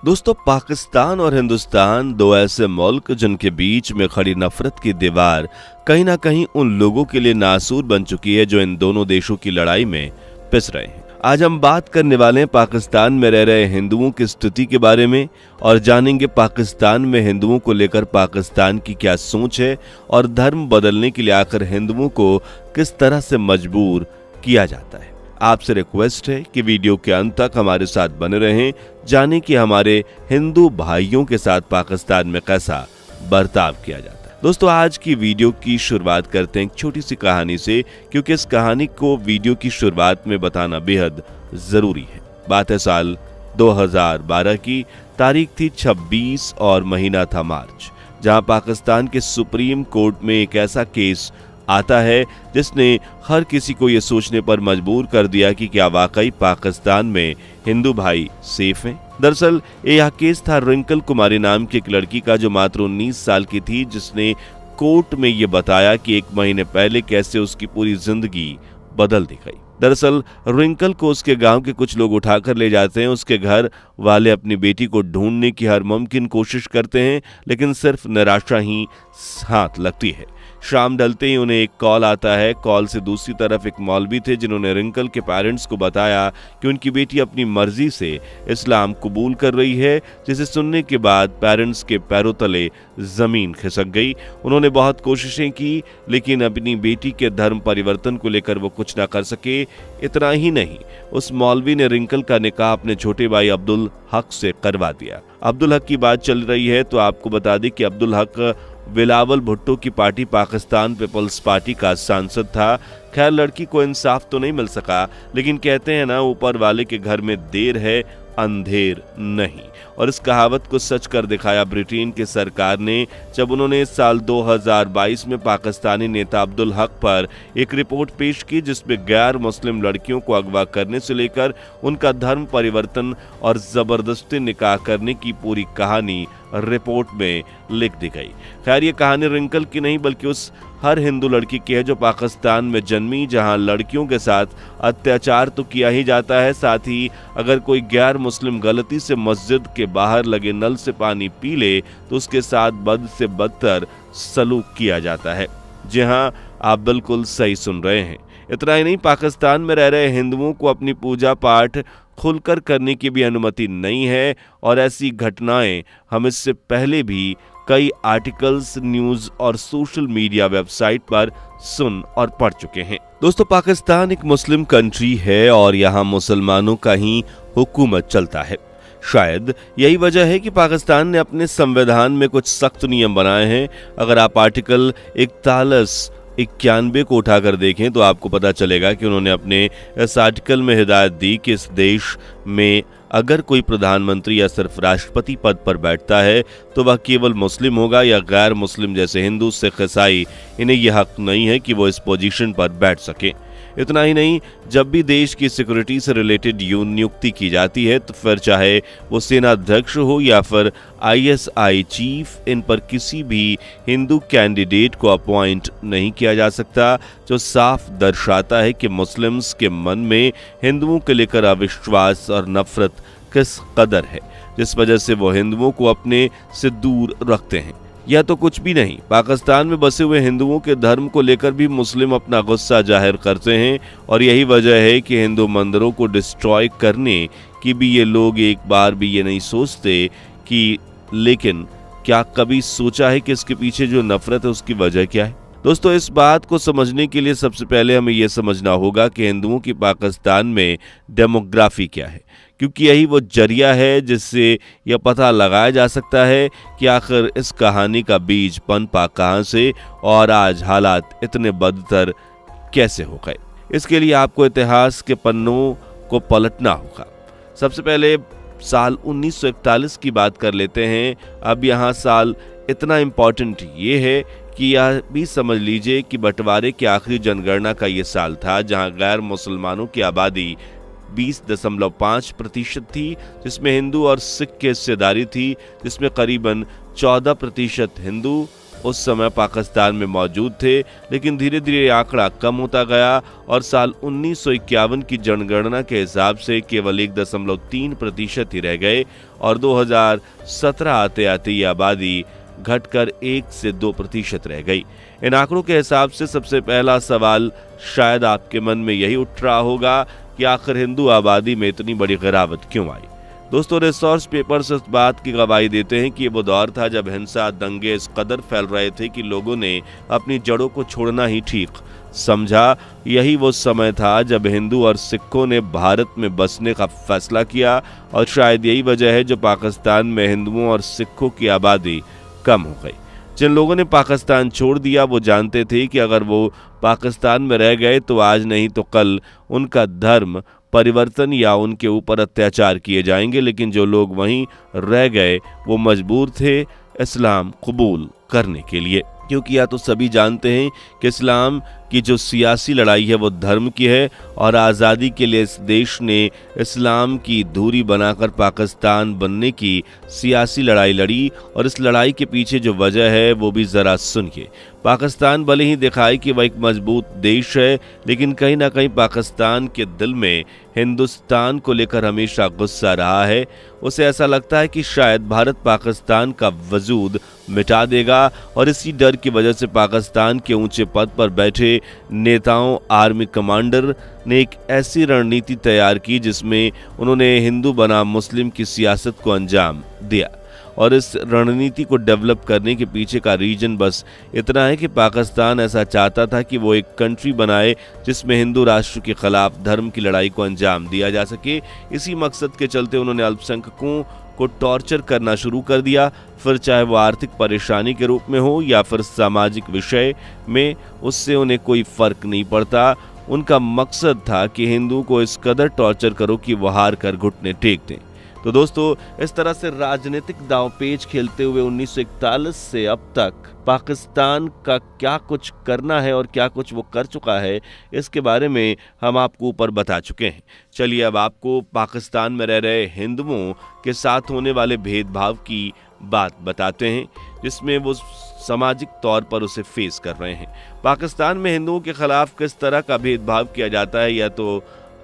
दोस्तों, पाकिस्तान और हिंदुस्तान दो ऐसे मुल्क जिनके बीच में खड़ी नफरत की दीवार कहीं ना कहीं उन लोगों के लिए नासूर बन चुकी है जो इन दोनों देशों की लड़ाई में पिस रहे हैं। आज हम बात करने वाले हैं पाकिस्तान में रह रहे हिंदुओं की स्थिति के बारे में और जानेंगे पाकिस्तान में हिंदुओं को लेकर पाकिस्तान की क्या सोच है और धर्म बदलने के लिए आखिर हिंदुओं को किस तरह से मजबूर किया जाता है। आपसे रिक्वेस्ट है कि वीडियो के अंत तक हमारे साथ बने रहें, जाने कि हमारे हिंदू भाइयों के साथ पाकिस्तान में कैसा बर्ताव किया जाता है। दोस्तों, आज की वीडियो की शुरुआत करते हैं एक छोटी सी कहानी से, क्योंकि इस कहानी को वीडियो की शुरुआत में बताना बेहद जरूरी है। बात है साल 2012 की, तारीख थी 26 और महीना था मार्च, जहां पाकिस्तान के सुप्रीम कोर्ट में एक ऐसा केस आता है जिसने हर किसी को यह सोचने पर मजबूर कर दिया कि क्या वाकई पाकिस्तान में हिंदू भाई सेफ हैं। दरअसल यह केस था रिंकल कुमारी नाम की एक लड़की का, जो मात्र 19 साल की थी, जिसने कोर्ट में यह बताया कि 1 महीने पहले कैसे उसकी पूरी जिंदगी बदल दी गई। दरअसल रिंकल को उसके गांव के कुछ लोग उठाकर ले जाते हैं। उसके घर वाले अपनी बेटी को ढूंढने की हर मुमकिन कोशिश करते हैं, लेकिन सिर्फ निराशा ही हाथ लगती है। शाम ढलते ही उन्हें एक कॉल आता है। कॉल से दूसरी तरफ एक मौलवी थे, जिन्होंने रिंकल के पेरेंट्स को बताया कि उनकी बेटी अपनी मर्जी से इस्लाम कबूल कर रही है, जिसे सुनने के बाद पेरेंट्स के पैरों तले जमीन खिसक गई। उन्होंने बहुत कोशिशें की, लेकिन अपनी बेटी के धर्म परिवर्तन को लेकर वो कुछ ना कर सके। इतना ही नहीं, उस मौलवी ने रिंकल का निकाह अपने छोटे भाई अब्दुल हक से करवा दिया। अब्दुल हक की बात चल रही है तो आपको बता दें कि अब्दुल हक बिलावल भुट्टो की पार्टी पाकिस्तान पीपल्स पार्टी का सांसद था। खैर, लड़की को इंसाफ तो नहीं मिल सका, लेकिन कहते हैं ना, ऊपर वाले के घर में देर है अंधेर नहीं। और इस कहावत को सच कर दिखाया ब्रिटेन की सरकार ने, जब उन्होंने इस साल 2022 में पाकिस्तानी नेता अब्दुल हक पर एक रिपोर्ट पेश की, जिसमें गैर मुस्लिम लड़कियों को अगवा करने से लेकर उनका धर्म परिवर्तन और जबरदस्ती निकाह करने की पूरी कहानी रिपोर्ट में लिख दी गई। खैर, ये कहानी रिंकल की नहीं, बल्कि उस हर हिंदू लड़की की है जो पाकिस्तान में जन्मी, जहां लड़कियों के साथ अत्याचार तो किया ही जाता है, साथ ही अगर कोई गैर मुस्लिम गलती से मस्जिद के बाहर लगे नल से पानी पी ले तो उसके साथ बद से बदतर सलूक किया जाता है। जी हां, आप बिल्कुल सही सुन रहे हैं। इतना ही नहीं, पाकिस्तान में रह रहे हिंदुओं को अपनी पूजा पाठ खुलकर करने की भी अनुमति नहीं है, और ऐसी घटनाएं हम इससे पहले भी कई आर्टिकल्स, न्यूज और सोशल मीडिया वेबसाइट पर सुन और पढ़ चुके हैं। दोस्तों, पाकिस्तान एक मुस्लिम कंट्री है और यहाँ मुसलमानों का ही हुकूमत चलता है। शायद यही वजह है कि पाकिस्तान ने अपने संविधान में कुछ सख्त नियम बनाए हैं। अगर आप आर्टिकल 4191 को उठाकर देखें तो आपको पता चलेगा कि उन्होंने अपने इस आर्टिकल में हिदायत दी कि इस देश में अगर कोई प्रधानमंत्री या सिर्फ राष्ट्रपति पद पर बैठता है तो वह केवल मुस्लिम होगा, या गैर मुस्लिम जैसे हिंदू, सिख, ईसाई, इन्हें यह हक नहीं है कि वो इस पोजीशन पर बैठ सके। इतना ही नहीं, जब भी देश की सिक्योरिटी से रिलेटेड नियुक्ति की जाती है तो फिर चाहे वो सेना अध्यक्ष हो या फिर ISI चीफ, इन पर किसी भी हिंदू कैंडिडेट को अपॉइंट नहीं किया जा सकता, जो साफ दर्शाता है कि मुस्लिम्स के मन में हिंदुओं के लेकर अविश्वास और नफरत किस कदर है, जिस वजह से वो हिंदुओं को अपने से दूर रखते हैं। यह तो कुछ भी नहीं, पाकिस्तान में बसे हुए हिंदुओं के धर्म को लेकर भी मुस्लिम अपना गुस्सा जाहिर करते हैं, और यही वजह है कि हिंदू मंदिरों को डिस्ट्रॉय करने की भी ये लोग एक बार भी ये नहीं सोचते कि, लेकिन क्या कभी सोचा है कि इसके पीछे जो नफरत है उसकी वजह क्या है? दोस्तों, इस बात को समझने के लिए सबसे पहले हमें यह समझना होगा कि हिंदुओं की पाकिस्तान में डेमोग्राफी क्या है, क्योंकि यही वो जरिया है जिससे यह पता लगाया जा सकता है कि आखिर इस कहानी का बीज पनपा कहां से और आज हालात इतने बदतर कैसे हो गए। इसके लिए आपको इतिहास के पन्नों को पलटना होगा। सबसे पहले साल 1941 की बात कर लेते हैं। अब यहाँ साल इतना इम्पोर्टेंट ये है कि यह भी समझ लीजिए कि बंटवारे की आखिरी जनगणना का ये साल था, जहां गैर मुसलमानों की आबादी 20.5% थी, जिसमें हिंदू और सिख की हिस्सेदारी थी, जिसमें करीबन 14% हिंदू उस समय पाकिस्तान में मौजूद थे, लेकिन धीरे धीरे आंकड़ा कम होता गया और साल 1951 की जनगणना के हिसाब से केवल 1.3% ही रह गए और 2017 आते आते ये आबादी घटकर 1 से 2% रह गई। इन आंकड़ों के हिसाब से सबसे पहला सवाल शायद आपके मन में यही उठ रहा होगा कि आखिर हिंदू आबादी में इतनी बड़ी गिरावट क्यों आई। दोस्तों, रिसोर्स पेपर्स इस बात की गवाही देते हैं कि ये वो दौर था जब हिंसा दंगे इस कदर फैल रहे थे कि लोगों ने अपनी जड़ों को छोड़ना ही ठीक समझा। यही वो समय था जब हिंदू और सिखों ने भारत में बसने का फैसला किया और शायद यही वजह है जो पाकिस्तान में हिंदुओं और सिखों की आबादी कम हो गई। जिन लोगों ने पाकिस्तान छोड़ दिया वो जानते थे कि अगर वो पाकिस्तान में रह गए तो आज नहीं तो कल उनका धर्म परिवर्तन या उनके ऊपर अत्याचार किए जाएंगे, लेकिन जो लोग वहीं रह गए वो मजबूर थे इस्लाम कबूल करने के लिए, क्योंकि या तो सभी जानते हैं कि इस्लाम की जो सियासी लड़ाई है वो धर्म की है और आज़ादी के लिए इस देश ने इस्लाम की दूरी बनाकर पाकिस्तान बनने की सियासी लड़ाई लड़ी और इस लड़ाई के पीछे जो वजह है वो भी ज़रा सुनिए। पाकिस्तान भले ही दिखाए कि वह एक मजबूत देश है, लेकिन कहीं ना कहीं पाकिस्तान के दिल में हिंदुस्तान को लेकर हमेशा गुस्सा रहा है। उसे ऐसा लगता है कि शायद भारत पाकिस्तान का वजूद मिटा देगा और इसी डर की वजह से पाकिस्तान के ऊंचे पद पर बैठे नेताओं, आर्मी कमांडर ने एक ऐसी रणनीति तैयार की जिसमें उन्होंने हिंदू बनाम मुस्लिम की सियासत को अंजाम दिया। और इस रणनीति को डेवलप करने के पीछे का रीजन बस इतना है कि पाकिस्तान ऐसा चाहता था कि वो एक कंट्री बनाए जिसमें हिंदू राष्ट्र के खिलाफ धर्म की लड़ाई को अंजाम दिया जा सके। इसी मकसद के चलते उन्होंने अल्पसंख्यकों को टॉर्चर करना शुरू कर दिया, फिर चाहे वो आर्थिक परेशानी के रूप में हो या फिर सामाजिक विषय में, उससे उन्हें कोई फर्क नहीं पड़ता। उनका मकसद था कि हिंदू को इस कदर टॉर्चर करो कि वो हार कर घुटने टेक दें। तो दोस्तों, इस तरह से राजनीतिक दांवपेच खेलते हुए 1941 से अब तक पाकिस्तान का क्या कुछ करना है और क्या कुछ वो कर चुका है, इसके बारे में हम आपको ऊपर बता चुके हैं। चलिए अब आपको पाकिस्तान में रह रहे हिंदुओं के साथ होने वाले भेदभाव की बात बताते हैं, जिसमें वो सामाजिक तौर पर उसे फेस कर रहे हैं। पाकिस्तान में हिंदुओं के खिलाफ किस तरह का भेदभाव किया जाता है यह तो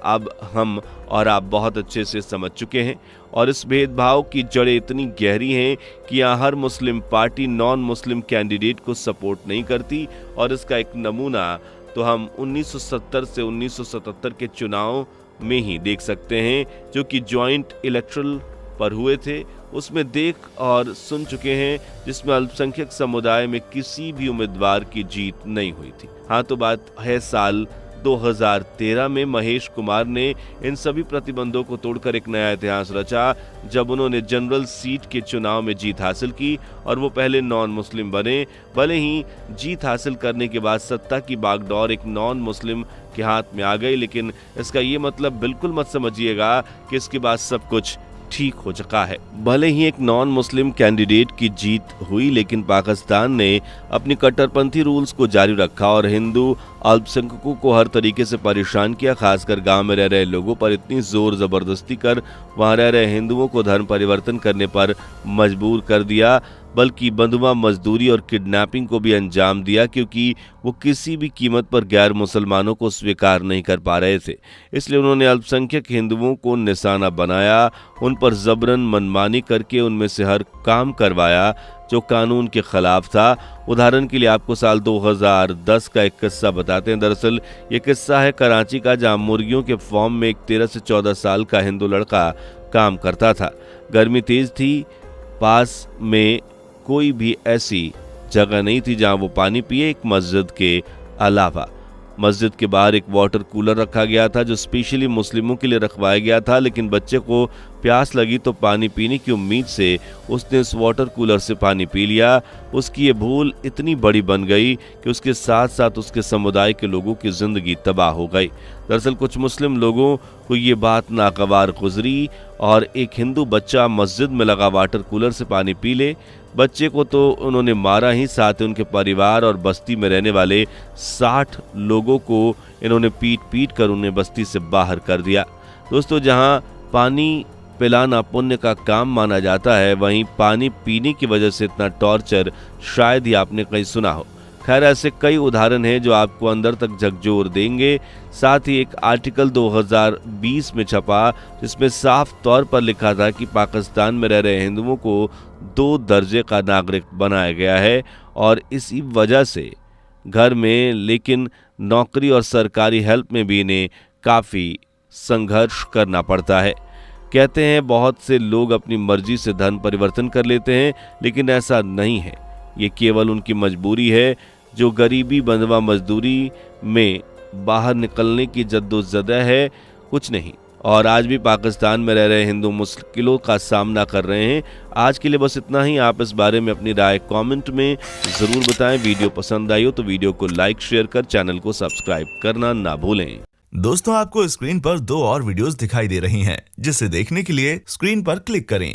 अब हम और आप बहुत अच्छे से समझ चुके हैं और इस भेदभाव की जड़ें इतनी गहरी हैं कि यहाँ हर Muslim party non Muslim candidate को सपोर्ट नहीं करती और इसका एक नमूना तो हम 1970 से 1977 के चुनाव में ही देख सकते हैं, जो कि जॉइंट इलेक्टोरल पर हुए थे। उसमें देख और सुन चुके हैं, जिसमें अल्पसंख्यक समुदाय में किसी भी उम्मीदवार की जीत नहीं हुई थी। हाँ, तो बात है साल 2013 में महेश कुमार ने इन सभी प्रतिबंधों को तोड़कर एक नया इतिहास रचा जब उन्होंने जनरल सीट के चुनाव में जीत हासिल की और वो पहले नॉन मुस्लिम बने। भले ही जीत हासिल करने के बाद सत्ता की बागडोर एक नॉन मुस्लिम के हाथ में आ गई, लेकिन इसका ये मतलब बिल्कुल मत समझिएगा कि इसके बाद सब कुछ ठीक हो चुका है। भले ही एक नॉन मुस्लिम कैंडिडेट की जीत हुई, लेकिन पाकिस्तान ने अपनी कट्टरपंथी रूल्स को जारी रखा और हिंदू अल्पसंख्यकों को हर तरीके से परेशान किया। खासकर गांव में रह रहे लोगों पर इतनी जोर जबरदस्ती कर वहां रह रहे हिंदुओं को धर्म परिवर्तन करने पर मजबूर कर दिया, बल्कि बंधुआ मजदूरी और किडनैपिंग को भी अंजाम दिया, क्योंकि वो किसी भी कीमत पर गैर मुसलमानों को स्वीकार नहीं कर पा रहे थे। इसलिए उन्होंने अल्पसंख्यक हिंदुओं को निशाना बनाया, उन पर जबरन मनमानी करके उनमें से हर काम करवाया जो कानून के खिलाफ था। उदाहरण के लिए आपको साल 2010 का एक किस्सा बताते हैं। दरअसल ये किस्सा है कराची का, जहां मुर्गियों के फॉर्म में एक 13 से 14 साल का हिंदू लड़का काम करता था। गर्मी तेज थी, पास में कोई भी ऐसी जगह नहीं थी जहां वो पानी पिए, एक मस्जिद के अलावा। मस्जिद के बाहर एक वाटर कूलर रखा गया था जो स्पेशली मुस्लिमों के लिए रखवाया गया था, लेकिन बच्चे को प्यास लगी तो पानी पीने की उम्मीद से उसने उस वाटर कूलर से पानी पी लिया। उसकी ये भूल इतनी बड़ी बन गई कि उसके साथ साथ उसके समुदाय के लोगों की जिंदगी तबाह हो गई। दरअसल कुछ मुस्लिम लोगों को ये बात नागवार गुजरी और एक हिंदू बच्चा मस्जिद में लगा वाटर कूलर से पानी पी ले। बच्चे को तो उन्होंने मारा ही, साथ ही उनके परिवार और बस्ती में रहने वाले 60 लोगों को इन्होंने पीट कर उन्हें बस्ती से बाहर कर दिया। दोस्तों, जहां पानी पिलाना पुण्य का काम माना जाता है, वहीं पानी पीने की वजह से इतना टॉर्चर शायद ही आपने कहीं सुना हो। खैर, ऐसे कई उदाहरण हैं जो आपको अंदर तक झकझोर देंगे। साथ ही एक आर्टिकल 2020 में छपा जिसमें साफ तौर पर लिखा था कि पाकिस्तान में रह रहे हिंदुओं को 2 दर्जे का नागरिक बनाया गया है और इसी वजह से घर में, लेकिन नौकरी और सरकारी हेल्प में भी इन्हें काफ़ी संघर्ष करना पड़ता है। कहते हैं बहुत से लोग अपनी मर्जी से धर्म परिवर्तन कर लेते हैं, लेकिन ऐसा नहीं है। ये केवल उनकी मजबूरी है जो गरीबी बंधवा मजदूरी में बाहर निकलने की जद्दोजहद है, कुछ नहीं। और आज भी पाकिस्तान में रह रहे हिंदू मुश्किलों का सामना कर रहे हैं। आज के लिए बस इतना ही। आप इस बारे में अपनी राय कमेंट में ज़रूर बताएं। वीडियो पसंद आई हो तो वीडियो को लाइक शेयर कर चैनल को सब्सक्राइब करना ना भूलें। दोस्तों, आपको स्क्रीन पर 2 और वीडियोस दिखाई दे रही हैं, जिसे देखने के लिए स्क्रीन पर क्लिक करें।